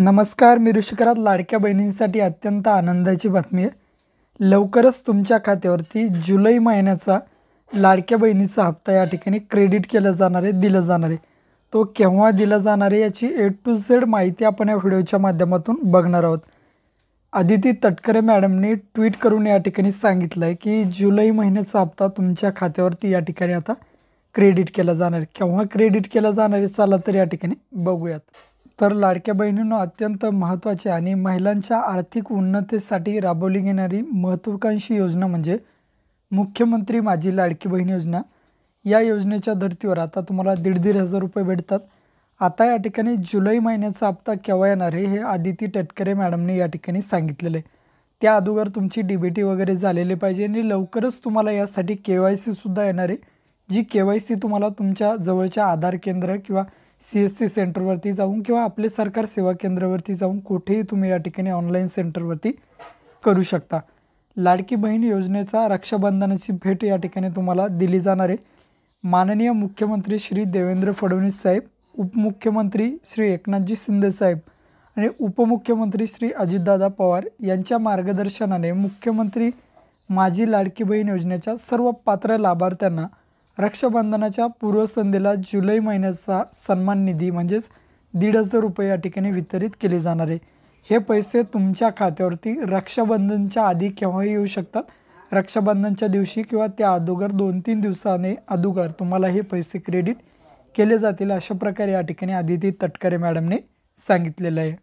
नमस्कार. मी ऋषिकरात लाडक्या बहिणींसाठी अत्यंत आनंदाची बातमी आहे. लवकरच तुमच्या खात्यावरती जुलै महिन्याचा लाडक्या बहिणीचा हप्ता या ठिकाणी क्रेडिट केला जाणार आहे, दिला जाणार आहे. तो केव्हा दिला जाणार आहे याची ए टू झेड माहिती आपण या व्हिडिओच्या माध्यमातून बघणार आहोत. अदिती तटकरे मॅडमने ट्विट करून या ठिकाणी सांगितलं आहे की जुलै महिन्याचा हप्ता तुमच्या खात्यावरती या ठिकाणी आता क्रेडिट केला जाणार आहे. केव्हा क्रेडिट केला जाणार आहे चला तर या ठिकाणी बघूयात. तर लाडक्या बहिणींनो, अत्यंत महत्त्वाची आणि महिलांच्या आर्थिक उन्नतीसाठी राबवली गेणारी महत्त्वाकांक्षी योजना म्हणजे मुख्यमंत्री माझी लाडकी बहीण योजना. या योजनेच्या धर्तीवर आता तुम्हाला 1,500 रुपये भेटतात. आता या ठिकाणी जुलै महिन्याचा हप्ता केव्हा येणार आहे हे आदिती तटकरे मॅडमने या ठिकाणी सांगितलेलं आहे. त्या अगोदर तुमची DBT वगैरे झालेली पाहिजे आणि लवकरच तुम्हाला यासाठी KYC सुद्धा येणार आहे. जी KYC तुम्हाला तुमच्या जवळच्या आधार केंद्र किंवा CSC सेंटरवरती जाऊन किंवा आपले सरकार सेवा केंद्रावरती जाऊन कुठेही तुम्ही या ठिकाणी ऑनलाईन सेंटरवरती करू शकता. लाडकी बहीण योजनेचा रक्षाबंधनाची भेट या ठिकाणी तुम्हाला दिली जाणार आहे. माननीय मुख्यमंत्री श्री देवेंद्र फडणवीस साहेब, उपमुख्यमंत्री श्री एकनाथजी शिंदे साहेब आणि उपमुख्यमंत्री श्री अजितदादा पवार यांच्या मार्गदर्शनाने मुख्यमंत्री माझी लाडकी बहीण योजनेच्या सर्व पात्र लाभार्थ्यांना रक्षाबंधनाच्या पूर्वसंध्येला जुलै महिन्याचा सन्मान निधी म्हणजेच 1,500 रुपये या ठिकाणी वितरित केले जाणार आहे. हे पैसे तुमच्या खात्यावरती रक्षाबंधनच्या आधी केव्हाही येऊ शकतात. रक्षाबंधनच्या दिवशी किंवा त्या अगोदर 2-3 दिवसाने अगोदर तुम्हाला हे पैसे क्रेडिट केले जातील, अशा प्रकारे या ठिकाणी आदिती तटकरे मॅडमने सांगितलेलं आहे.